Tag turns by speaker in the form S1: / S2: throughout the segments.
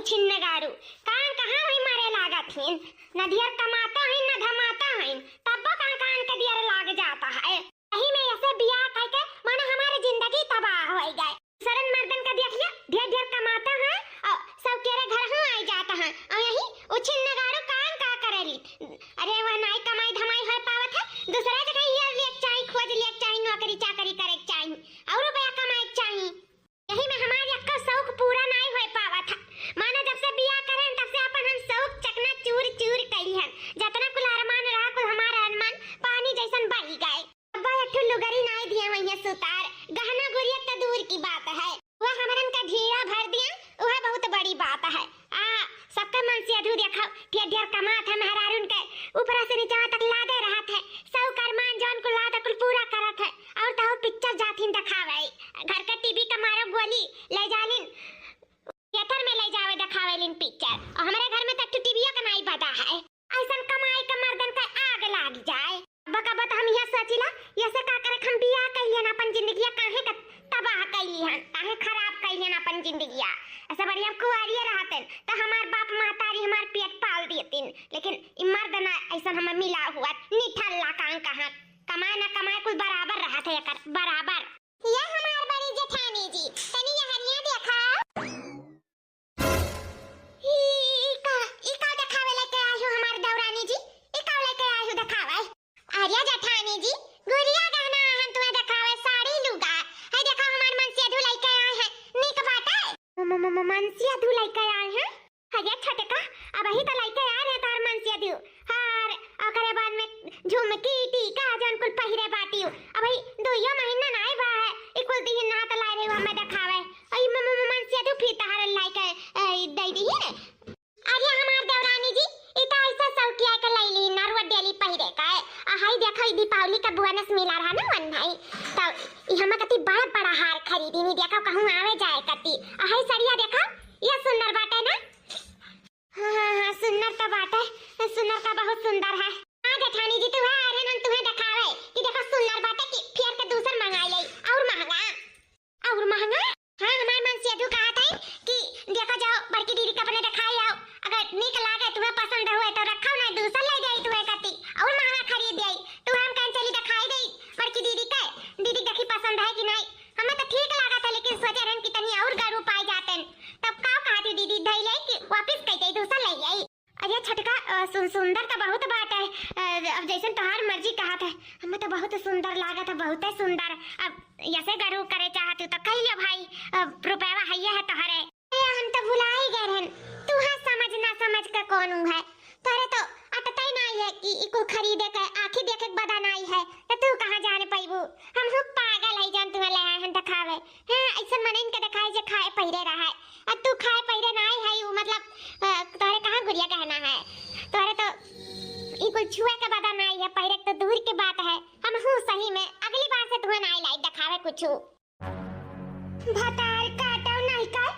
S1: उछिन्न गारू कान कहाँ वही मारे लागत हिन न दियर कमाता है न धमाता है तब कान कान के दियर लाग जाता है। यही में ऐसे बियाह करके मानो हमारी जिंदगी तबाह हो गए। सरन मर्दन का देख लिया ढेर ढेर कमाता है और सब केरे घर हो आई जाता है और यही उछिन्न गारू कान का करेली। अरे वह नाई कमाई धमाई हो पावत है दूसरा जगह ये लेक चाहिए खोज लेक चाहिए नौकरी चाकरी करे चाहिए और रुपया कमाए चाहिए। यही में हमारी अक्का शौक पूरा नहीं हो पावा था माना जब से बियाह करें तब से अपन हम शौक चकना चूर चूर कई है जतना कुल अरमान रहा कुल हमारा अरमान पानी जैसन बही गए। अब्बा एक ठुल्लू गरी नहीं दिया वही सुतार गहना गुड़िया तो दूर की बात है वह हमरन का ढीरा भर दिया वह बहुत बड़ी बात है। सबका मन से अधू देखा ढेर ढेर कमात है मेहरारून के ऊपर से नीचे तक लादे रहत है सब अरमान जौन को लादा कुल पूरा करत है और तो पिक्चर जाथिन दिखावे घर का टीवी का मारो गोली ले जालिन थिएटर में ले जावे दिखावेलिन पिक्चर और हमारे घर में तक टीवी का नहीं पता है ऐसन कमाई का मर्दन का आग लाग जाए। बका बता हम यह सोचिला ये से का करे हम बियाह कइलियन अपन जिंदगी काहे का तबाह कइलियन काहे खराब कइलियन अपन जिंदगी ऐसा बढ़िया कुआरिये रहतन तो हमार बाप महतारी हमार पेट पाल देतिन लेकिन इ मर्द ना ऐसा हमें मिला हुआ निठल लाकान कहां कमाए ना कमाए कुछ बराबर रहा था एकर बराबर। ये हमार बड़ी जेठानी जी तनी ये हरिया देखा ई का दिखावे लेके आयो हमार दौरानी जी ई का लेके आयो दिखावे आर्या जेठानी जी गुड़िया गहना हम तुम्हें दिखावे साड़ी लुगा है देखो हमार मन से धुलाई के आए हैं नीक बात है मन से धुलाई के आए हैं हगे छटका अब ही तो लाइके आ रहे तार मन से धु हार ओकरे बाद में झुमकी टीका जन कुल पहिरे बाटी अब ही दुइयो महीना नाई बा है ई कुल दी ना त लाई रे हमें दिखावे आई मन से धु फिर तार लाइके दई दी है। अरे हमार देवरानी जी ई त ऐसा सौकिया के लईली नरवा डेली पहिरे का हाई देखो ई दीपावली का बोनस मिला रहा ना वन भाई तो ई हम कति बड़ा बड़ा हार खरीदी नी देखो कहूं आवे जाए कति हाई सड़िया देखो ये सुंदर बाटे ना हाँ सुंदर तो बाटे सुंदर का बहुत सुंदर है। हां जेठानी जी तू है अरे नन तुम्हें दिखावे कि देखो सुंदर बाटे कि फिर के दूसर मंगाई ले और महंगा हां हमारे मन से अधू कहा था कि देखो जाओ बड़की दीदी का अपने दिखाई आओ अगर नीक लागे तुम्हें पसंद हुए तो रखो ना दूसर ले जाई तुम्हें कति और महंगा खरीद देई तू हम कहीं चली दिखाई देई बड़की दीदी के दीदी देखी पसंद है कि नहीं हमें तो ठीक लगा था लेकिन सोचे रहन कि तनी और गरू पाए जाते तब का कहती दीदी धई ले कि वापस कह दे दूसर ले आई। अरे छटका सुंदर तो बहुत बात है अब जैसे तुम्हार मर्जी कहा था हमें तो बहुत सुंदर लगा था बहुत सुंदर अब ऐसे गरू करे चाहती तो कह लियो भाई रुपया है ये है तोहरे हम तो भुला ही गए रहन तू है समझ ना समझ के कौन है तोरे तो अटतई नहीं है कि इको खरीदे के आंखें देखे के बदा नहीं है तो तू कहां जाने पाइबू हम सब पागल है जान तुम्हें ले हैं दिखावे हां ऐसा मन इनके दिखाए जे खाए पहिरे रहा है अब तू खाए पहिरे नहीं है वो मतलब तोरे कहां गुड़िया कहना है तोरे तो इको छुए के बदा नहीं है पहिरे तो दूर की बात है हम हूं सही में अगली बार से तुम्हें नहीं लाई दिखावे कुछ भतार काटो नहीं कर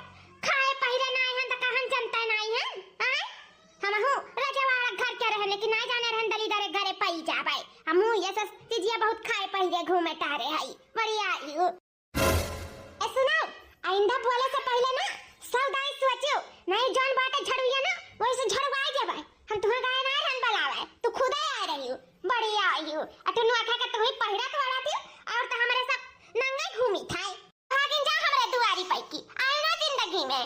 S1: खाए पहिरे नहीं है तो कहां जनता नहीं है हम हूं रजवाड़ा घर के रहे लेकिन ना जाने रहन दली दरे घरे पई जावे हम ये सब चीजिया बहुत खाए पहिरे घूमे तारे हई बढ़िया यू ए सुनो आइंदा बोले से पहले ना सावधान सोचो नहीं जान बाटे झड़ुया ना वैसे झड़वाई जावे हम तुम्हें गाय ना रहन बलावे तू खुद ही आ रही हो बढ़िया यू अतनु आखा के तुम्हें पहिरा तो वाला थी और तो हमारे सब नंगे घूमी थाई भागिन जा हमरे दुआरी पई की आए ना जिंदगी में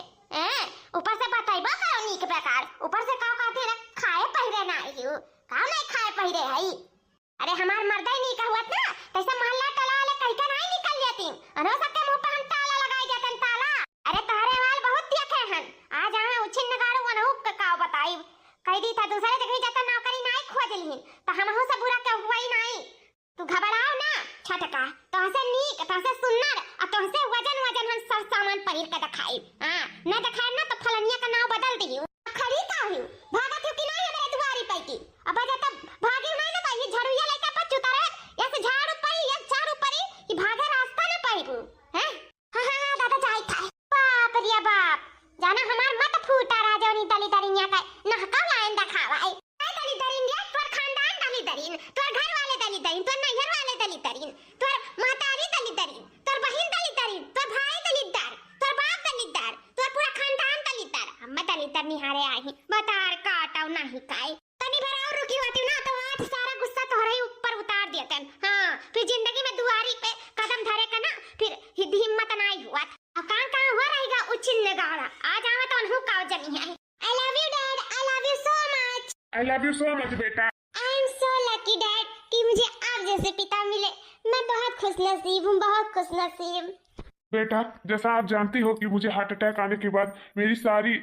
S1: ऊपर से बताइबा करो नीक प्रकार ऊपर से का कहते हैं खाए पहिरे ना आइयो का नहीं खाए पहिरे हई अरे हमार मर्दा ही नहीं कहवत ना तैसे मोहल्ला टला वाले कह के नहीं निकल जाती अरे सबके मुंह पर हम ताला लगाई जातन ताला अरे तारे वाल बहुत देखे हन आज आवे उछिन गाड़ू वनहु का बताई कह दी था दूसरे जगह जाता नौकरी नहीं खोज लीन तो हमहु से बुरा के हुआ ही नहीं तू घबराओ ना छटका तो हसे नीक तो हसे सुन्नर और तो हसे वजन वजन हम सब सामान पहिर के दिखाई हां ना दिखाई ना तो फलनिया का नाम बदल दियो खरी का हूं भागा क्यों कि नहीं हमारे दुआरी पे की अब जब भागे नहीं ना ये झड़ुया लेके पच उतारे ऐसे झाड़ ऊपर ये झाड़ ऊपर ये भागे रास्ता ना पाइबू हैं हां दादा जाई था बाप रे बाप जाना हमार मत फूटा राजौनी दली दरिया का ना का लाइन दिखावा आई दली दरिन ये तोर खानदान दली दरिन तोर घर वाले दली दरिन तोर नैहर वाले दली दरिन तोर महतारी दली दरिन तोर बहन दली दरिन तोर भाई दली दर तोर बाप दली दर तोर पूरा खानदान दली दर हम निहारे आई बतार काटाऊ नहीं काई तनी भर और रुकी होती ना तो आज सारा गुस्सा तोहरे ही ऊपर उतार देते। हां फिर जिंदगी में दुआरी पे कदम धरे का ना फिर हिम्मत नहीं हुआ अब कहां हुआ रहेगा उचिन गाड़ा आज आवे तो अनहु काव जनी है। I love you dad, I love you so much.
S2: I love you so much बेटा।
S1: I am so lucky dad कि मुझे आप जैसे पिता मिले। मैं बहुत खुशनसीब हूँ, बहुत खुशनसीब।
S2: बेटा जैसा आप जानती हो कि मुझे हार्ट अटैक आने के बाद मेरी सारी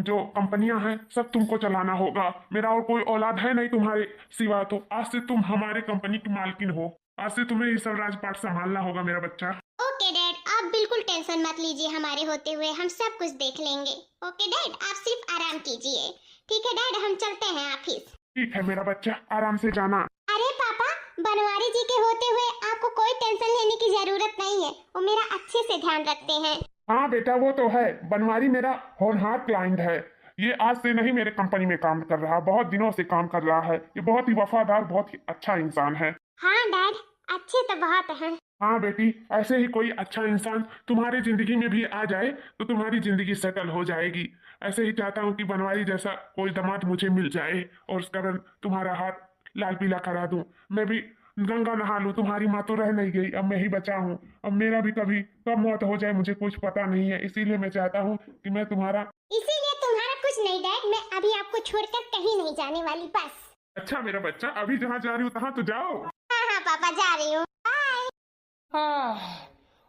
S2: जो कंपनियां हैं सब तुमको चलाना होगा। मेरा और कोई औलाद है नहीं तुम्हारे सिवा, तो आज से तुम हमारे कंपनी की मालकिन हो। आज से तुम्हें ये सब राजपाट संभालना होगा मेरा बच्चा।
S1: ओके डैड, आप बिल्कुल टेंशन मत लीजिए, हमारे होते हुए हम सब कुछ देख लेंगे। ओके डैड, आप सिर्फ आराम कीजिए। ठीक है डैड, हम चलते हैं ऑफिस।
S2: ठीक है मेरा बच्चा, आराम से जाना।
S1: अरे पापा, बनवारी जी के होते हुए आपको कोई टेंशन लेने की जरूरत नहीं है, वो मेरा अच्छे से ध्यान रखते हैं।
S2: हाँ बेटा वो तो है, बनवारी मेरा होनहार क्लाइंट है। ये आज से नहीं मेरे कंपनी में काम कर रहा, बहुत दिनों से काम कर रहा है। ये बहुत ही वफादार, बहुत ही अच्छा इंसान है।
S1: हाँ डैड, अच्छे तो बहुत हैं।
S2: हाँ बेटी, ऐसे ही कोई अच्छा इंसान तुम्हारी जिंदगी में भी आ जाए तो तुम्हारी जिंदगी सेटल हो जाएगी। ऐसे ही चाहता हूँ कि बनवारी जैसा कोई दामाद मुझे मिल जाए और उसका रंग तुम्हारा हाथ लाल पीला करा दूं। मैं भी गंगा नहा लूं। तुम्हारी माँ तो रह नहीं गई, अब मैं ही बचा हूँ। अब मेरा भी कभी कब मौत हो जाए मुझे कुछ पता नहीं है, इसीलिए मैं चाहता हूँ कि मैं तुम्हारा।
S1: इसीलिए तुम्हारा कुछ नहीं डैड, मैं अभी आपको छोड़कर कहीं नहीं जाने वाली बस।
S2: अच्छा मेरा बच्चा, अभी जहाँ जा रही हूँ तहाँ तो जाओ।
S1: हाँ हाँ पापा, जा रही हूँ। बाय।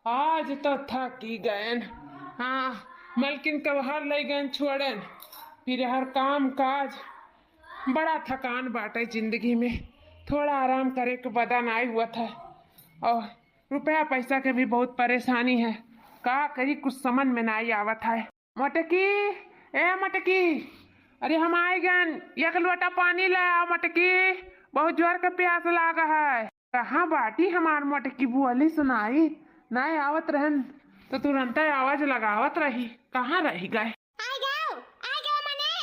S3: आज तो थक ही गए। हाँ मलकिन कब हर ले गए छोड़न, फिर हर काम काज बड़ा थकान बाटे जिंदगी में। थोड़ा आराम करे के बदन आई हुआ था और रुपया पैसा के भी बहुत परेशानी है। का करी कुछ समझ में नहीं आवत है। मटकी, ए मटकी, अरे हम आए गए, एक लोटा पानी ले आओ मटकी, बहुत जोर का प्यास लागा है। कहाँ बाटी हमार मटकी, बोली सुनाई नहीं आवत रहन तो तुरंत आवाज लगावत रही, कहाँ रही गए।
S1: आ गए मने।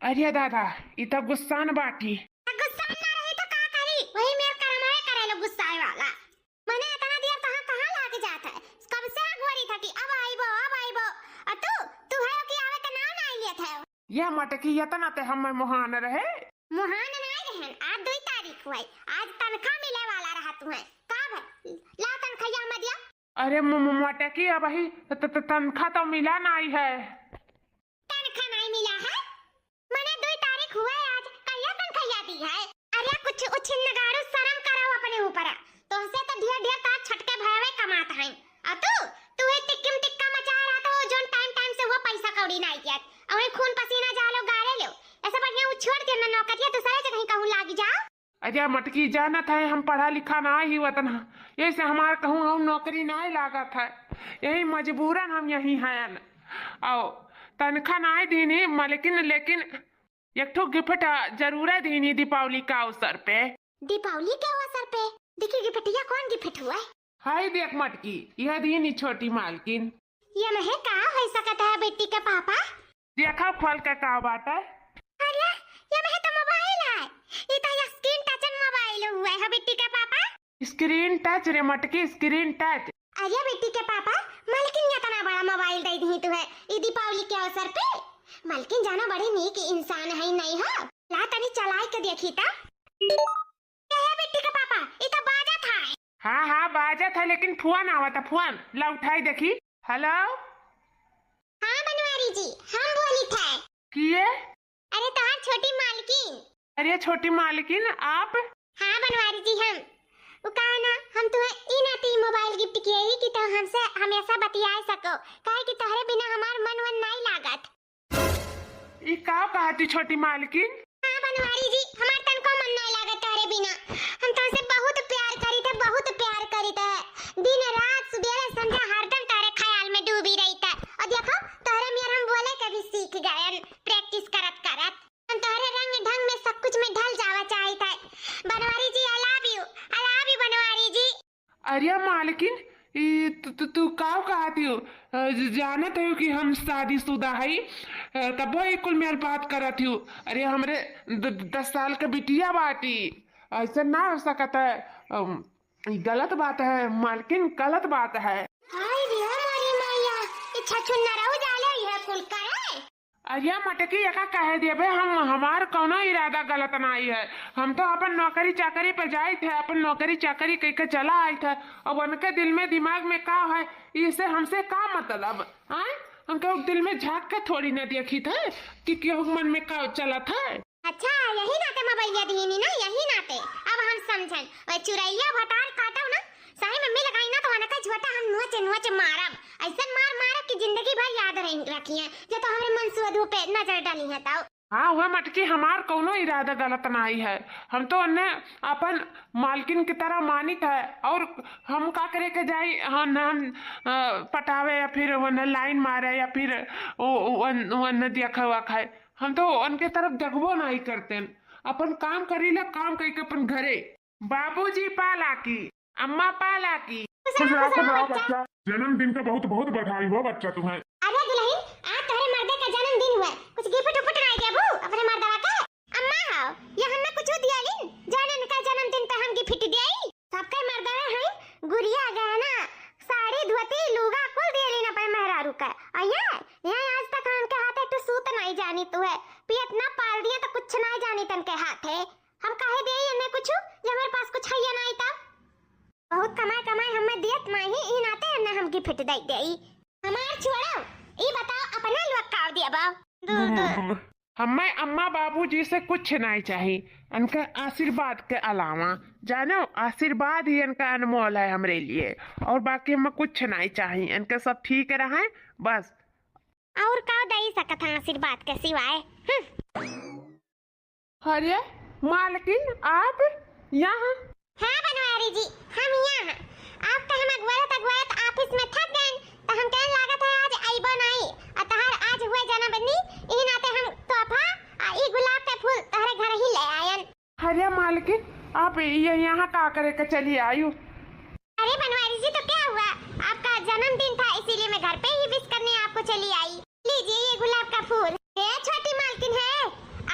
S3: अरे दादा इ तो गुस्सान बाटी।
S1: गुस्सा ना रही तो का करी, वही मेरे करमाए करे लो गुस्साए वाला। मने इतना देर कहाँ लाग जाता है, कब से गोरी था कि अब आइबो और तू है कि आवे का नाम नहीं लिया था।
S3: ये मटकी इतना ते हम मोहान रहे।
S1: मोहान नहीं रहन, आज 2 तारीख हुई, आज तनख्वाह मिले वाला रहा तुम्हें। का भाई ला तनख्वाह मत दिया।
S3: अरे मटकी अब ही तनख्वाह तो मिला नहीं है।
S1: तनख्वाह नहीं मिला है? मने 2 तारीख हुआ है आज, कहिया तनख्वाह दी है? अरे कुछ उछिन नगाड़ो, शर्म करो अपने ऊपर। तो से तो ढेर तार छटके भयवे कमाता है। और तू है टिक्कम टिक्का मचा रहा तो जोन टाइम से वो पैसा कौड़ी नहीं किया और खून पसीना जालो गारे लो, ऐसा बढ़िया छोड़ देना नौकरिया दूसरे जगह कहूं लाग जा।
S3: अरे मटकी जाना था हम पढ़ा लिखा ना ही वतन, ऐसे हमार कहूँ हम नौकरी नहीं लागा था, यही मजबूरन हम यही हैं। और तनख्वाह नहीं दीनी मलकिन, लेकिन एक ठो गिफ्ट जरूर दीनी दीपावली का अवसर पे।
S1: दीपावली के अवसर पे? देखिए गिफ्टिया कौन गिफ्ट हुआ है?
S3: हाय देख मटकी, यह दीनी छोटी मालकिन।
S1: ये महे का हो सकता है बेटी के पापा?
S3: देखा खोल के का बात है।
S1: अरे ये महे तो मोबाइल है, ये तो स्क्रीन टच मोबाइल हुआ है बेटी के पापा।
S3: स्क्रीन टच रे मटकी, स्क्रीन टच।
S1: अरे बेटी के पापा, मालकिन इतना बड़ा मोबाइल दे दी तुम्हें ये दीपावली के अवसर पे। मालकिन जाना बड़े नेक इंसान है नहीं हो, ला तनी चलाई के देखी ता। क्या है बेटी के पापा, ये तो बाजा था।
S3: हाँ बाजा था, लेकिन फोन आवा था, फोन ला उठाई देखी। हेलो
S1: हाँ बनवारी जी, हम बोली थे।
S3: किए?
S1: अरे तुम्हारी छोटी मालकिन।
S3: अरे छोटी मालकिन आप?
S1: हाँ बनवारी जी, हम वो कहा ना, हम तुम्हें इन आती मोबाइल गिफ्ट किए ही कि तुम हमसे हमेशा बतिया सको, काहे कि तुम्हारे बिना हमार मन वन नहीं लागत।
S3: ये का कहती छोटी मालकिन?
S1: हाँ बनवारी जी, हमार तन को मन नहीं लागत तुम्हारे बिना। हम तुमसे बहुत प्यार करी थे, बहुत प्यार करी थे। दिन रात सुबह संध्या हरदम तारे ख्याल में डूबी रही था। और देखो तोहरे मियां हम बोले कभी सीख गए, प्रैक्टिस करत करत हम तोहरे रंग ढंग में सब कुछ में ढल जावा चाहते थे। बनवारी जी आई लव यू बनवारी जी।
S3: अरे मालकिन तू का कहती हो? जानत हो कि हम शादीशुदा है, तब वो कुल मेल बात करत हूँ। अरे हमरे 10 साल के बिटिया बाटी, ऐसा ना हो सकता है। गलत बात है मालकिन, गलत बात है।
S1: हाय रे हमारी मैया, ये छछु नराउ जाले ये कुल करे।
S3: अरे मटकी यका कह दिया बे, हम हमार कौनो इरादा गलत नहीं है। हम तो अपन नौकरी चाकरी पे जाए थे, अपन नौकरी चाकरी कह के चला आए थे। अब उनके दिल में दिमाग में का है, इससे हमसे का मतलब? हाँ, उनके दिल में झांक के थोड़ी ना देखी थे कि क्यों मन में का चला था।
S1: अच्छा यही नाते मोबाइल दीनी ना, यही नाते अब हम समझन। और चुरैया भटार काटो ना, सही में मिल गई ना तो अनका झोटा हम नोच नोच मारब, ऐसा मार मारब कि जिंदगी भर याद रखी है जो तो हमारे मनसूबे पे नजर डाली है। ताऊ
S3: हाँ वह मटकी, हमार कौनो इरादा गलत नहीं है। हम तो उन्हें अपन मालकिन की तरह मानित है, और हम का करे के जाई हम पटावे या फिर वन लाइन मारे या फिर वन देखा वखा। हम तो उनके तरफ देखबो नहीं करते, अपन काम करीला, काम करके अपन घरे बाबूजी पाला की, अम्मा पाला की।
S2: बच्चा, जन्मदिन का बहुत बहुत बधाई हो बच्चा तुम्हें।
S1: अरे दुल्हन, आज तोहरे मर्दे का जन्मदिन हुआ, कुछ गिफ्ट उफ्ट नहीं देबू अपने मर्दवा के? अम्मा हां ये हमने कुछ दियालिन, जानन का जन्मदिन पे हम गिफ्ट देई। सबके मर्दवा हैं गुड़िया गहना साड़ी धोती लुगा कुल दियालिन अपने मेहरारू का। आया यहां आज तक हमके हाथ एक सूत नहीं जानी तू है, पियत ना पाल दिया तो कुछ नहीं जानी तन के हाथ है। हम काहे देई इन्हें कुछ जब मेरे पास कुछ है नहीं था। बहुत कमाई कमाई हमें दियत नहीं ई नाते न हम गिफ्ट दई देई। हमार छोड़ो ई बताओ अपना लोग का दिया बा।
S3: हमें अम्मा बाबूजी से कुछ नहीं चाहिए, इनका आशीर्वाद के अलावा। जानो आशीर्वाद ही इनका अनमोल है हमरे लिए, और बाकी हमें कुछ नहीं चाहिए। इनके सब ठीक रहे बस।
S1: और का दई सकत है आशीर्वाद के सिवाय?
S3: अरे मालकिन आप यहाँ?
S1: हाँ बनवारी जी हम यहाँ हैं। आप तो हम अगवात ऑफिस में थक गए तो हम कहने लागत है आज आइबो नहीं, अतः आज हुए जन्मदिन ई नाते हम तोहफा ई गुलाब के फूल तहरे घर ही ले आयन।
S3: अरे मालकिन आप ये यहाँ का करे के चली आयु?
S1: अरे बनवारी जी तो क्या हुआ, आपका जन्मदिन था इसीलिए मैं घर पे ही विश करने आपको चली आई। लीजिए ये गुलाब का फूल। ये छोटी मालकिन है,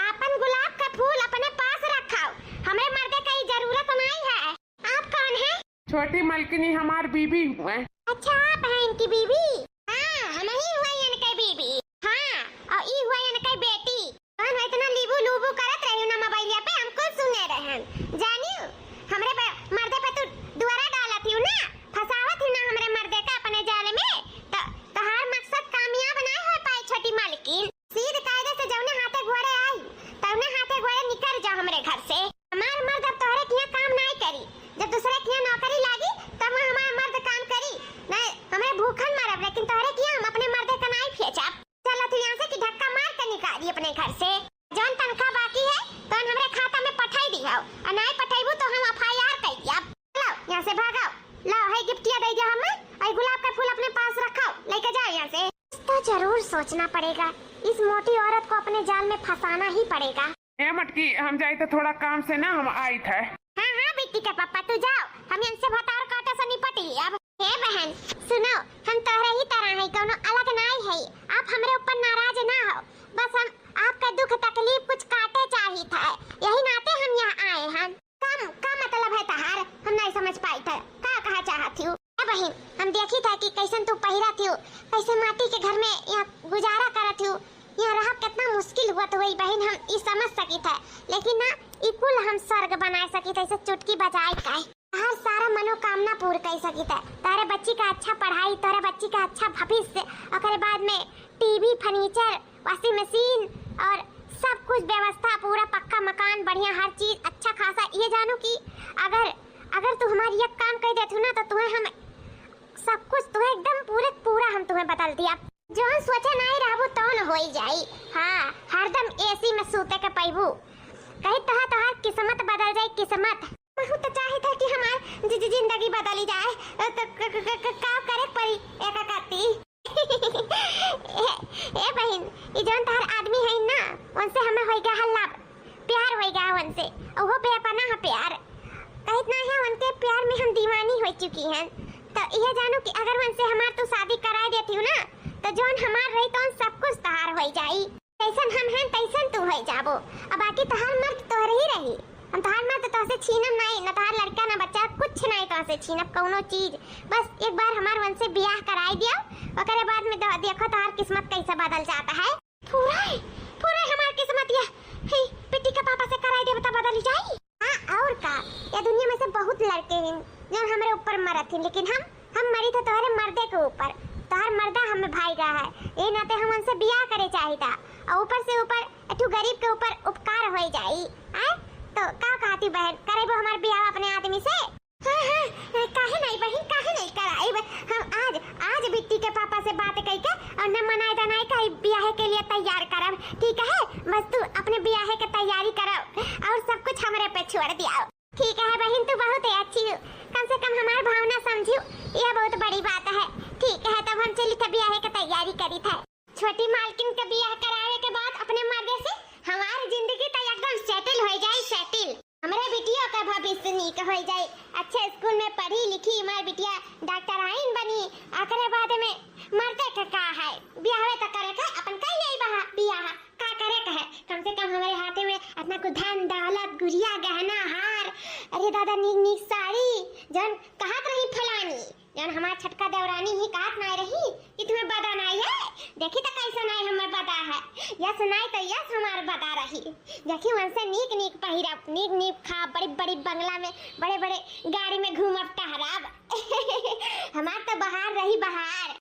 S1: आपन गुलाब का फूल अपने पास रखो, हमें मर्दे की जरूरत नहीं है। आप कौन है?
S3: छोटी मालकिनी हमार बीबी हुए।
S1: अच्छा आप हैं इनकी बीबी? हाँ हम ही हुए इनके बीबी। हाँ और ई हुए इनके बेटी। कौन है इतना लीबू लूबू करत रही ना मोबाइल पे, हमको सुने रहन जानियो। हमरे मर्दे पे तू दुआरा डाला थी ना, फसावत थी ना हमरे मर्दे का अपने जाल में, तो तोहार मकसद कामयाब ना हो पाई छोटी मालकिन। सीध कायदे से जौने हाथे घोड़े आई तौने हाथे घोड़े निकल जाओ हमरे घर से। हमार मर्द अब तोहरे किया काम नहीं करी, जब दूसरे किया नौकरी लागी तब हमार मर्द काम करी नहीं, हमें भूखन मरब लेकिन तोहरे किया हम अपने मर्दे का नहीं फेंचब। चलो तू यहाँ से कि धक्का मार के निकाली अपने घर से। जौन तनख्वाह बाकी है तो हमरे खाता में पठाई दियो, और नहीं पठाईबू तो हम एफआईआर कर दियब। चलो यहाँ से भागो, लो है गिफ्टिया दे जा हमें, और गुलाब का फूल अपने पास रखो, लेके जाओ यहाँ से। तो जरूर सोचना पड़ेगा, इस मोटी औरत को अपने जाल में फंसाना ही पड़ेगा।
S3: ए मटकी हम जाए तो थोड़ा काम से ना हम आई थे।
S1: हाँ हाँ बेटी का पापा तू जाओ, हम इनसे भतार कांटे से निपटी अब। हे बहन सुनो, हम तोहरे ही तरह है, कोनो अलग नहीं है। आप हमरे ऊपर नाराज ना हो, बस हम आपका दुख तकलीफ कुछ काटे चाहिए था, यही नाते हम यहाँ आए हैं। का मतलब है तहार, हम नहीं समझ पाई था का कहा चाहती हूँ। बहन हम देखी था कि कैसन तू पहिरा थी, कैसे माटी के घर में यहाँ गुजारा करत हूँ, यहाँ रह कितना मुश्किल हुआ तो वही बहन हम ये समझ सकी था, लेकिन ना इकुल हम स्वर्ग बना सकी थे, इसे चुटकी बजाए का हर सारा मनोकामना पूर्ण कर सकी था। तारे बच्ची का अच्छा पढ़ाई, तारे बच्ची का अच्छा भविष्य, और बाद में टीवी फर्नीचर वॉशिंग मशीन और सब कुछ व्यवस्था, पूरा पक्का मकान बढ़िया हर चीज अच्छा खासा। ये जानो कि अगर तू हमारी एक काम कर देती ना तो तुम्हें हम सब कुछ तुम्हें एकदम पूरा हम तुम्हें बदल दिया। जो सोचे नहीं रहबू तो न हो जाई। हाँ हरदम एसी में सूते के पैबू, कहीं तो हर किस्मत बदल जाए किस्मत। बहुत चाहे था कि हमार जिंदगी बदली जाए तो का करे पड़ी एक करती। ए बहन ये जोन तार आदमी है ना, उनसे हमें होई गया हल्ला प्यार होई गया उनसे, और वो बेपना है प्यार कहत ना है, उनके प्यार में हम दीवानी हो चुकी हैं। तो ये जानो कि अगर उनसे हमार तू शादी करा देती हूँ ना तो जोन हमार रही तो सब कुछ तहार हो जाई। तैसन हम हैं तैसन तू हो जाबो, अब बाकी तहार मर्द तोहरे ही रही। हम तहार मर्द तो से छीनम नहीं, न तहार लड़का न बच्चा कुछ नहीं तो से छीनब कौनो चीज। बस एक बार हमार उनसे ब्याह कराई दियो, ओकरे बाद में देखो तहार किस्मत कैसे बदल जाता है। पूरा हमार किस्मत हे बेटी के पापा से कराई दे बता बदल जाई। हां और का ये दुनिया में से बहुत लड़के हैं जो हमारे ऊपर मरत हैं, लेकिन हम मरी तो तुम्हारे मर्दे के ऊपर। तोहर मर्दा हमें भाई रहा है, ये नाते हम उनसे बियाह करे चाहिए और ऊपर से ऊपर एठू गरीब के ऊपर उपकार हो जाई। हैं तो का कहती बहन करेबो हमार बियाह अपने आदमी से? हां काहे नहीं बहन, काहे नहीं कराई। हम आज बिट्टी के पापा से बात कई के और न मनाए दनाए का बियाह के लिए तैयार करब, ठीक है? बस तू अपने बियाह के तैयारी करो और सब कुछ हमरे पे छोड़ दिया, ठीक है बहन? तू बहुत ही अच्छी हो, कम से कम हमार भावना समझियो, यह बहुत बड़ी बात है। ठीक है तब हम चली बियाह के तैयारी करी था। छोटी मालकिन के बियाह करावे के बाद अपने मर्दे से हमारी जिंदगी तो एकदम सेटल हो जाए, सेटल। हमारे बिटिया का भविष्य नीक हो जाए, अच्छे स्कूल में पढ़ी लिखी हमारी बिटिया डॉक्टर आइन बनी, आखिर बाद में मरते का है बियाह तो करे का अपन कई नहीं बहा बियाह का करे का है। कम से कम हमारे हाथे में अपना कुछ धन दौलत गुड़िया गहना हार, अरे दादा नीक साड़ी जन कहत रही फलानी, जन हमार छटका देवरानी ही कहत नहीं रही कि तुम्हें बदा नहीं है। देखी तो कैसा नहीं हमें बदा है, यस नहीं तो यस हमार बदा रही। देखी उनसे नीक पहिरब, नीक खा, बड़ी बंगला में बड़े गाड़ी में घूमब टहराब। हमार तो बहार रही बहार।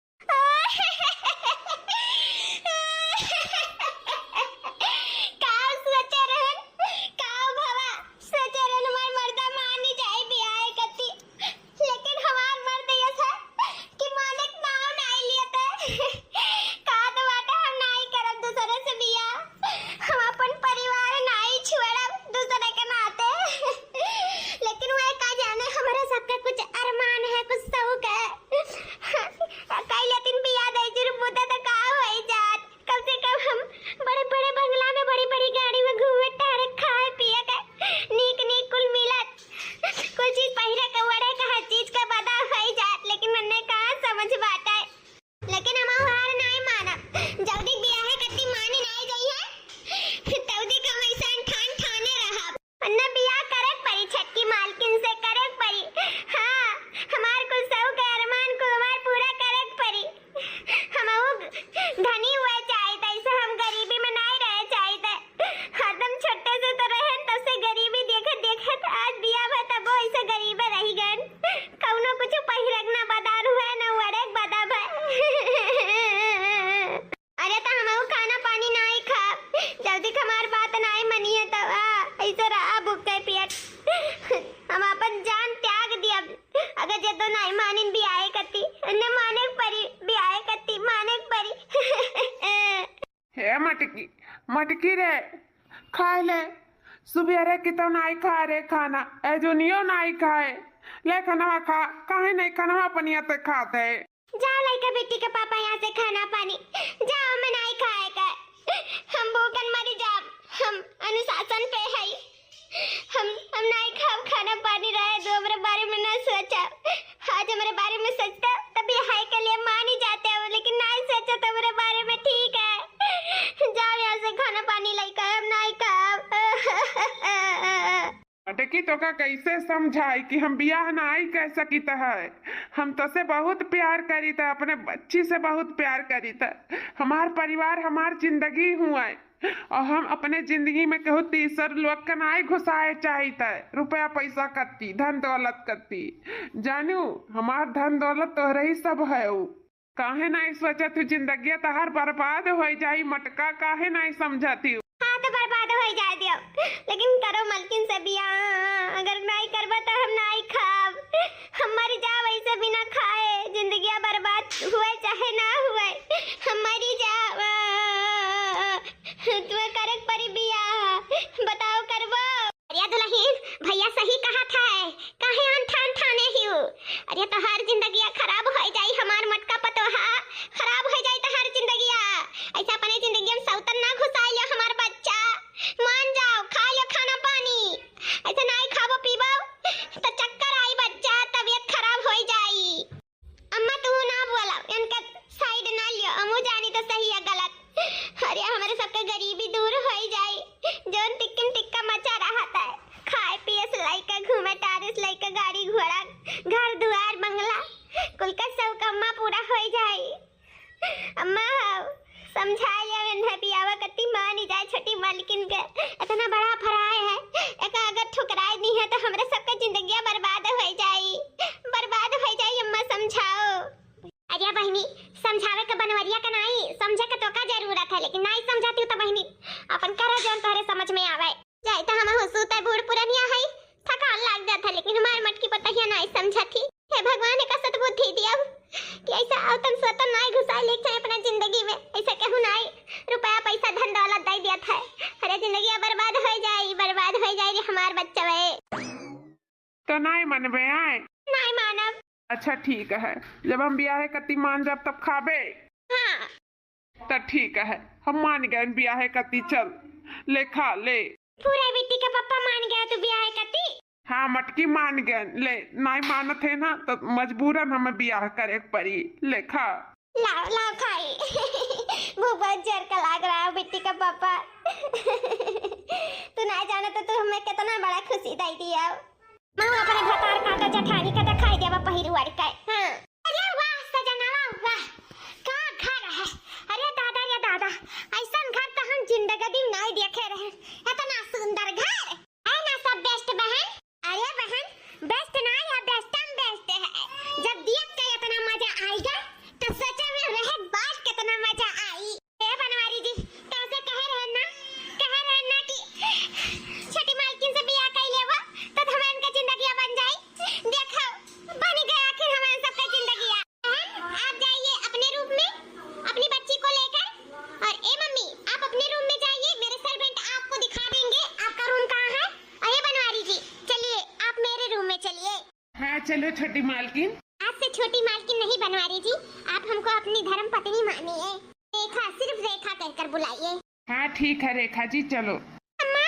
S3: मटकी रे खाए ले सुबेरे की तो नहीं खा रे खाना ए जो नियो नहीं खाए ले खाना खा, काहे नहीं खाना पनिया ते खाते।
S1: जा लइका बेटी के पापा यहाँ से खाना पानी जाओ, मैं नहीं खाएगा, हम भूखन मरी जाब, हम अनुशासन पे है, हम नहीं खाओ खाना पानी रहे दो, हमारे बारे में ना सोचा। आज हमारे बारे में सोचता तभी हाई के लिए मान ही जाते हो, लेकिन नहीं सोचा तो हमारे बारे में। ठीक है जाओ यहाँ से खाना पानी लइका, हम नहीं खाओ।
S3: अटकी तो का कैसे समझाई कि हम बियाह नहीं कह सकी है, हम तो से बहुत प्यार करी था, अपने बच्ची से बहुत प्यार करी था, हमार परिवार हमार जिंदगी हुआ है और हम अपने जिंदगी में कहूँ तीसर लोग का नहीं घुसाए चाहिए, रुपया पैसा कत्ती धन दौलत कत्ती, जानू हमार धन दौलत तो रही सब है। काहे नहीं सोचा तू जिंदगी तहार बर्बाद हो जाई, मटका काहे नहीं समझती।
S1: हाँ तो बर्बाद हो जाए दियो, लेकिन करो मलकिन से बियाह, अगर नहीं करबा तो हम नहीं खाब, हम मर जाओ ऐसे बिना खाए, जिंदगी बर्बाद हुए चाहे ना हुए, हम मरी जाओ। तुम्हें करे परी बियाह, बताओ करबो? अरे दुल्हन भैया सही कहा था, काहे अनठान ठाने हियो, अरे तो हर जिंदगी खराब हो जाई, हमार मटका पतोहा खराब हो जाई तो हर जिंदगी ऐसा अपने जिंदगी में सौतन ना घुसाइयो, हमार बच्चा मान जाओ, खा लो खाना पानी, ऐसा नहीं खाबो पीबो तो चक्कर आई बच्चा, तबीयत खराब हो जाई। अम्मा तू ना बोला, इनका साइड ना लियो, अमू जानी तो सही है गलत। अरे हमारे सबके गरीबी दूर हो जाए, जोन टिक्कन टिक्का मचा रहा था, खाए पिए से लाइका घूमे टारिस लाइका गाड़ी घोड़ा घर दुआर बंगला कुल का सब कम्मा पूरा हो जाए। अम्मा समझाया बियाह समझावे के बनवरिया का नहीं समझे के तो का जरूरत है, लेकिन नहीं समझाती तो बहनी अपन करा जौन तोहरे समझ में आवे। जाए तो हम हुसूत है बूढ़ पुरनिया है, थकान लग जाता, लेकिन हमार मटकी पतहिया नहीं समझती। हे भगवान ने का सद्बुद्धि दिया कि ऐसा आवतन स्वतन नहीं घुसाए ले चाहे अपना जिंदगी में, ऐसा कहूं नहीं रुपया पैसा धन दौलत दे दिया था। अरे जिंदगी बर्बाद हो जाए रे हमार बच्चा वे।
S3: तो नहीं मनबे आए?
S1: नहीं मानव।
S3: अच्छा ठीक है, जब हम ब्याह कति मान जब तब खाबे।
S1: हाँ
S3: तो ठीक है, हम मान गए ब्याह कति, चल ले खा ले।
S1: पूरा बिट्टी का पप्पा मान गया तू ब्याह कति?
S3: हाँ मटकी मान गए, ले नहीं मानत है ना तो मजबूरन हमें ब्याह करे पड़ी, ले खा।
S1: लाओ लाओ खाई। वो बहुत जोर का लग रहा है बिट्टी का पापा। तू नहीं जाना तो तू हमें कितना बड़ा खुशी दे दिया। मैं अपने भतार काटा जठानी का दिखाई देवा पहिरुआर का। हां अरे वाह सजनावा वाह, का घर है। अरे दादा ऐसन घर तो हम जिंदगी में नहीं देखे रहे। इतना सुंदर घर है ना सब बेस्ट बहन। अरे बहन बेस्ट नहीं है, बेस्टम बेस्ट है। जब देख के इतना मजा आएगा तो सोचा में रहे बात कितना मजा आई। ए बनवारी जी कैसे कह रहे ना कि छोटी मालकिन से बियाह कर लेवा तो हमारे इनका जिंदगी बन जाए। देखो बन गया आखिर हमारे सबका जिंदगी। आप जाइए अपने रूम में अपनी बच्ची को लेकर, और ए मम्मी आप अपने रूम में जाइए, मेरे सर्वेंट आपको दिखा देंगे आपका रूम कहाँ है। अरे बनवारी जी चलिए आप मेरे रूम में चलिए।
S3: हाँ चलो छोटी मालकिन।
S1: आज से छोटी मालकिन नहीं बनवारी जी, आप हमको अपनी धर्म पत्नी मानिए। रेखा सिर्फ रेखा कहकर बुलाइए।
S3: हाँ ठीक है रेखा जी चलो।
S1: अम्मा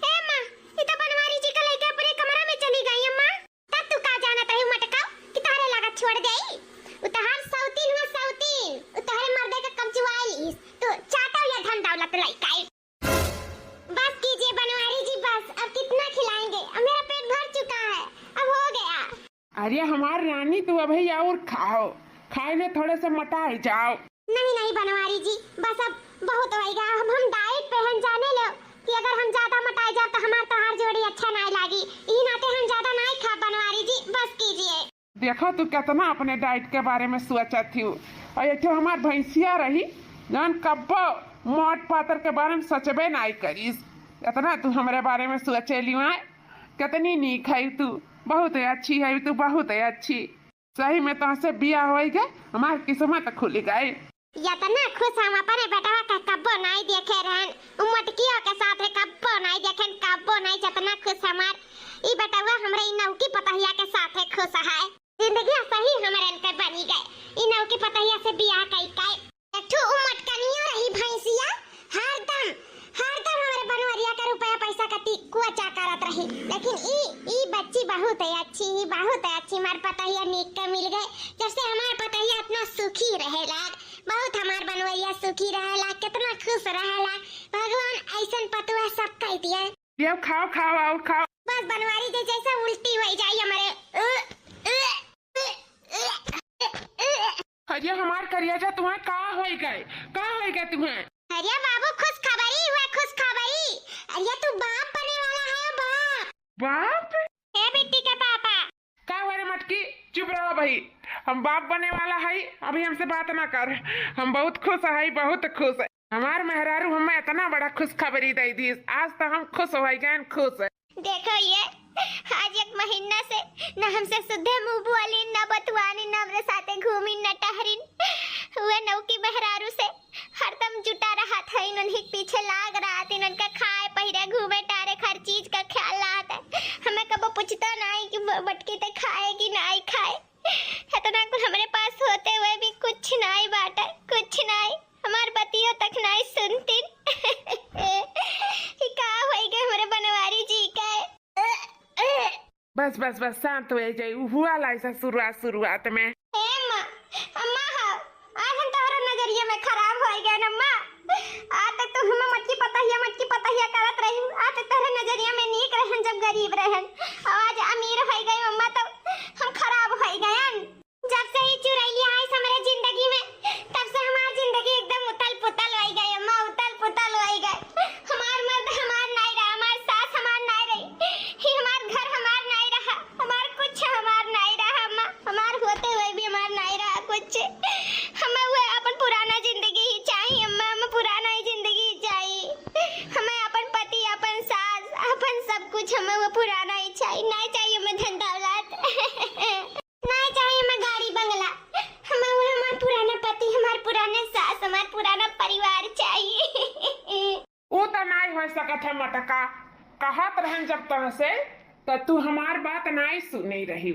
S1: ए अम्मा ये तो बनवारी जी का लेके अपने कमरा में चली गई। अम्मा तब तू का जाना तही मटका कि तारे लगा छोड़ गई। उतहार सौतीन हुआ सौतीन, उतहारे मर्दे का कब्जुआई तो चाटा या धन दौलत लइकाई। बस कीजिए बनवारी जी बस, अब कितना खिलाएंगे, अब मेरा पेट भर चुका है, अब हो गया।
S3: अरे हमार रानी तू अभी और खाओ, खाए में थोड़े से मोटा जाओ।
S1: नहीं बनवारी जी बस अब बहुत हो गया। अब हम डाइट पे हम जाने लो कि अगर हम ज्यादा मोटाई जाए तो हमार तोहार जोड़ी अच्छा नहीं लागी, ई नाते हम ज्यादा नहीं खा। बनवारी जी बस कीजिए।
S3: देखो तू कितना अपने डाइट के बारे में सोचा थी, और ये तो हमार भैंसिया रही जान कब्बो मोट पातर के बारे में सोचबे नहीं करीस। इतना तू हमारे बारे में सोचे लियो है, कितनी नीक है तू, बहुत अच्छी है तू, बहुत अच्छी। सही में तो से बिया हो गए, हमार किस्मत खुल गई।
S1: या तो ना खुश हम अपने बेटवा का कब्बो नहीं देखे रहन, उमटकियो के साथ कब्बो नहीं देखेन, कब्बो नहीं जितना खुश हमार ई बेटवा हमरे ई नौकी पतहिया के साथ खुश है। जिंदगी सही हमरे इनके बनी गए। ई नौकी पतहिया से बियाह कई एकठो उमटकनिया रही भैंसिया, हरदम हमारे बनवरिया का रुपया पैसा कति कुआचा करत रही, लेकिन ई बच्ची बहुत अच्छी मार पतहिया नीक के मिल गए। जब से हमार पतहिया इतना सुखी रहेला, बहुत हमार बनवरिया सुखी रहेला, कितना खुश रहेला। भगवान ऐसन पतुआ सब कह दिया।
S3: ये खाओ और खाओ।
S1: बस बनवारी जी जैसे उल्टी हो जाए हमारे।
S3: अरे हमार करिया तुम्हें का हो गए तुम्हें?
S1: अरे बाबू खुशखबरी हुआ खुशखबरी। अरे तू बाप बने वाला है।
S3: बाप
S1: हे बेटी का पापा।
S3: का हुआ रे मटकी, चुप रहो भाई, हम बाप बने वाला है, अभी हमसे बात ना कर। हम बहुत खुश है, बहुत खुश है। हमार मेहरारू हमें इतना बड़ा खुशखबरी दे दी, आज तो हम खुश हो गए, खुश है।
S1: देखो ये आज एक महीना से न हमसे सुधे मुंह बोली, न बतवानी, न हमरे साथे घूमी, न टहरिन। हुए नौकी मेहरारू से हरदम जुटा रहा था, इन्हीं पीछे लाग रहा था, इनका खाए पहिरे घूमे टारे हर चीज का ख्याल रहा था। हमें कब पूछता नहीं कि मटकी ते खाए कि नहीं खाए। इतना कुछ हमारे पास होते हुए भी कुछ नहीं बाटा, कुछ नहीं, हमार बतियों तक नहीं सुनती। का होई गए हमारे बनवारी जी का।
S3: बस शांत हो जाए, हुआ ऐसा शुरुआत में।
S1: अम्मा आज हम तोहरा नजरिए में खराब हो गए ना मां। आज तक तो हम मटकी पतहिया करत रही, आज तक तोहरा नजरिए में नीक रहन जब गरीब रहन, आज अमीर हो गए अम्मा तो हम खराब हो गए। जब से ही चुरैलिया आई हमारे जिंदगी में, तब से हमारी जिंदगी एकदम उथल पुथल हो गई अम्मा, उथल पुथल हो गई। हमार मर्द हमार नहीं रहा, हमार सास हमार नहीं रही, ही हमार घर हमार नहीं रहा, हमार कुछ हमार नहीं रहा अम्मा। हमार होते हुए
S3: सकत है मटका। कहत रहन जब तह से तो तू हमार बात नहीं सुनी रही।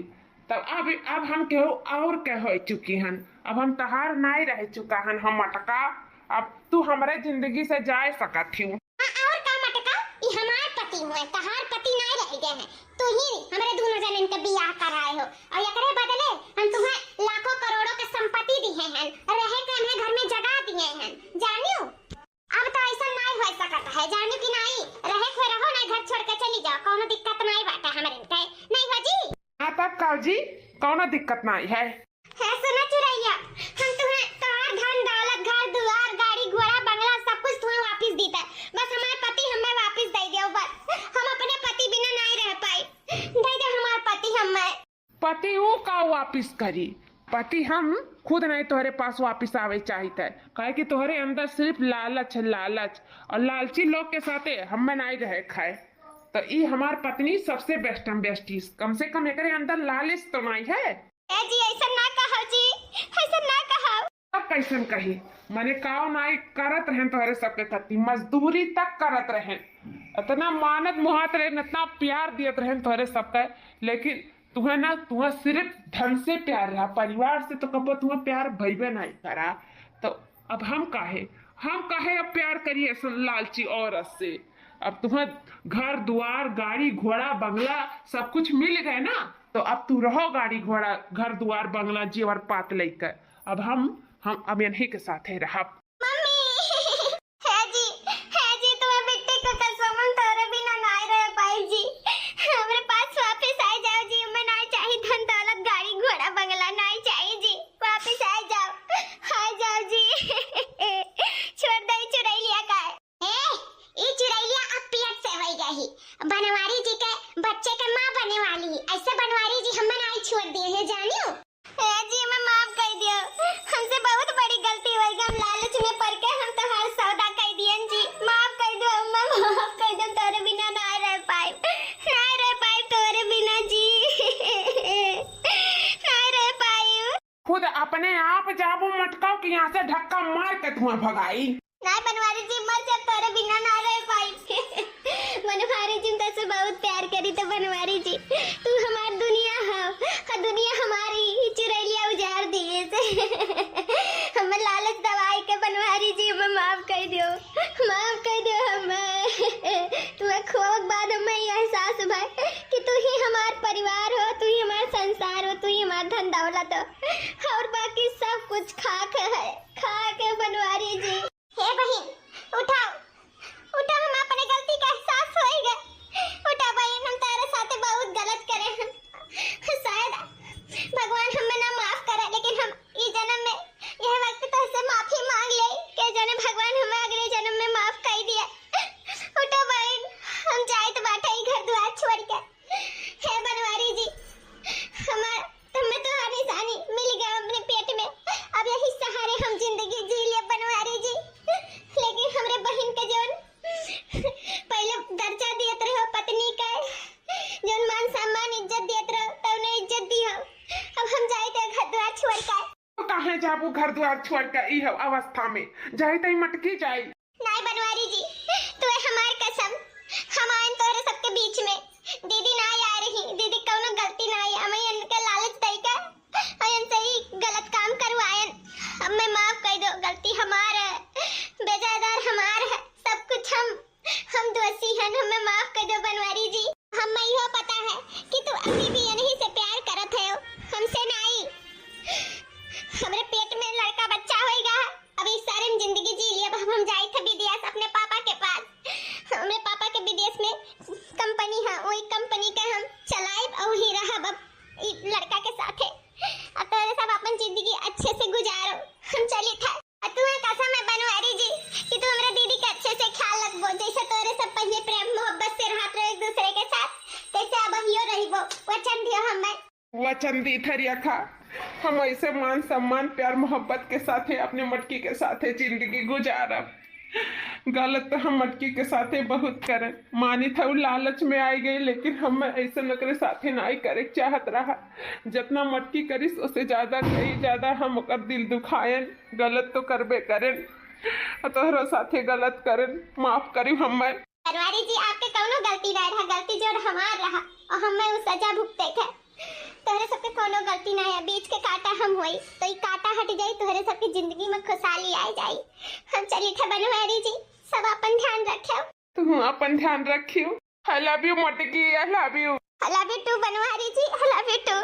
S3: तब अब हम केहू और के हो चुकी हन। अब हम तहार नहीं रह चुका हन हम मटका। अब तू हमारे जिंदगी से जा सकत थी।
S1: और का मटका ई हमार पति हुए, तहार पति नहीं रह गए हैं। तू ही हमरे दोनों जनन के बियाह कराए हो और एकरे बदले हम तुम्हें लाखों करोड़ों के संपत्ति दिए हैं, रहे के हमें घर में जगह दिए हैं। जानियो अब तो ऐसा नहीं हो सकता है, जानियो कि नहीं? रहे को रहो ना, घर छोड़ के चली जाओ, कोनो दिक्कत नहीं बाटा हमरे के। नहीं हो जी?
S3: हाँ तब काऊ जी कौनो दिक्कत नहीं है।
S1: है सुना चुरैया, हम तुम्हें तोहार धन दौलत, घर दुआर, गाड़ी घोड़ा, बंगला सब कुछ तुम्हें वापस दीता है। बस हमारे पति हमें वापस दे दियो। बस हम अपने पति बिना नहीं रह पाई। दे दे हमारे पति हमें।
S3: पति वो का वापिस करी? पति हम खुद नहीं तोहरे पास वापिस आवे चाहिए। काहे कि तोहरे अंदर सिर्फ लालच है, लालच। और लालची लोग के साथे हमें नहीं रहे खाए। तो ये हमार पत्नी सबसे बेस्ट हम बेस्टीज। कम से कम एकरे अंदर लालच तो नहीं है।
S1: ए जी ऐसा ना कहो जी, ऐसा ना कहो।
S3: अब कैसन कही? मैंने काव नाई करत रहें तोहरे सबके कति, मजदूरी तक करत रहें, इतना मानत मुहात रहें, इतना प्यार दियत रहें तोहरे सबके। लेकिन तुम्हें ना, तुम्हें सिर्फ धन से प्यार रहा, परिवार से तो कबो तुम्हें प्यार भइबे नहीं करा। तो अब हम काहे अब प्यार करिए लालची औरत से? अब तुम्हें घर दुआर, गाड़ी घोड़ा, बंगला सब कुछ मिल गए ना, तो अब तू रहो गाड़ी घोड़ा, घर दुआर, बंगला, जेवर पात लेकर। अब हम अब यहीं के साथ ही रहा।
S1: मम्मी है जी तुम्हें बेटे का कसम, हम तोरे बिना नहीं रह पाई जी। हमरे पास वापस आ जाओ जी। हमें नहीं चाहिए धन दौलत, गाड़ी घोड़ा, बंगला नहीं चाहिए जी। वापस आ जाओ जी। छोड़ दे चुरैलिया का। ये चुरैलिया अब पेट से वही गई। बनवारी जी के बच्चे के माँ बने वाली। ऐसे बनवारी जी हमें नहीं छोड़ दिए है, जानियो? जी मैं माफ कर दियो, हमसे बहुत बड़ी गलती हो गई। हम लालच में पड़ के हम तो हर सौदा कर दियन जी। माफ कर दो अम्मा, माफ कर दो। तोरे बिना नहीं रह पाई तोरे बिना जी। नहीं रह पाई।
S3: खुद अपने आप जाबू मटकाओ कि यहाँ से धक्का मार के तुम्हें भगाई।
S1: नहीं बनवारी जी, मर जा, तोरे बिना ना रह पाई। बनवारी जी तुमसे बहुत प्यार करी। तो बनवारी जी तू हमारी दुनिया हो, दुनिया हमारी चुरैलिया उजाड़ दिए से। हमें लालच दवाई के बनवारी जी हमें माफ कर दो हमें। तुम्हें खोक बाद हमें यह एहसास भाई कि तू ही हमारा परिवार हो, तू ही हमारा संसार हो, तू ही हमारा धन दौलत हो, और बाकी सब कुछ खाक है बनवारी जी। हे बहन उठाओ, हम अपने गलती का एहसास होएगा। उठा बहन, हम तारे साथे बहुत गलत करे हैं। शायद भगवान हमें ना माफ करे, लेकिन हम इस जन्म में यह वक्त तो से माफी मांग ले कि जन्म भगवान हमें अगले जन्म में माफ कर दिया। उठो बहन, हम जाए तो बाटा ही घर द्वार छोड़ के। हे बनवारी जी हमें तो हर निशानी मिल गया अपने पेट में। अब यही सहारे हम जिंदगी जी लिए बनवारी जी। लेकिन हमरे बहन के जोन पहले दर्जा दियत रहो पत्नी का, जोन मान सम्मान इज्जत दियत रहो, तब ने इज्जत दी हो। अब हम जाए तो घर द्वार छोड़ के।
S3: कहाँ जाबू घर द्वार छोड़ के? ई अवस्था में जाए तो मटकी जाए।
S1: नहीं बनवारी जी, तुम्हें हमार कसम, हम आयन तोरे सबके बीच में। दीदी ना आ रही, दीदी कौनो गलती ना आई, हमें इनका लालच दई का अयन से ही गलत काम करवायन। हमें माफ कर दो, गलती हमार है, बेजादार हमार है, सब कुछ हम दोषी हैं। हमें माफ कर दो बनवारी जी। हमें यह पता है कि तू अभी भी इन्हीं से प्यार करत है, हमसे नहीं। हमरे पेट में लड़का बच्चा होएगा, अभी सारे में जिंदगी जी लिए। अब हम जाए थे विदेश अपने पापा के पास। हमरे पापा के विदेश में कंपनी है, वही कंपनी के हम चलाए और ही रहा अब लड़का के साथ है। अब तो सब अपन जिंदगी अच्छे से गुजारो। हम चले था। तुम्हें कसम है बनवारी जी कि तू हमरे दीदी के अच्छे से ख्याल रखबो, जैसे तोरे सब पहले प्रेम मोहब्बत से रहत रहे एक दूसरे के साथ, तैसे अब हियो रहिबो। वचन दियो हमें।
S3: वचन दी थरिया खा। हम ऐसे मान सम्मान प्यार मोहब्बत के साथ अपने मटकी के साथ जिंदगी गुजारब। गलत तो हम मटकी के साथ बहुत करें, मानी था लालच में आई गई, लेकिन हम ऐसे नकरे साथे नहीं करे चाहत रहा। जितना मटकी करिस उससे ज्यादा कई ज्यादा हम ओकर दिल दुखायन। गलत तो करबे करें, तोहरो साथे गलत करें, माफ करी हमें।
S1: बनवारी जी आपके कौनो गलती ना रहा, गलती जो हमार रहा और हमें उस सजा भुगते थे। तोहरे सबके कोनो गलती ना है, बीच के कांटा हम होई तो ई कांटा हट जाई, तोहरे सबकी जिंदगी में खुशहाली आ जाई। हम चली थे बनवारी जी, सब अपन ध्यान रखियो।
S3: तुम अपन ध्यान रखियो। आई लव यू मोटकी, I love you.
S1: I love you too Banwari ji, I love you too।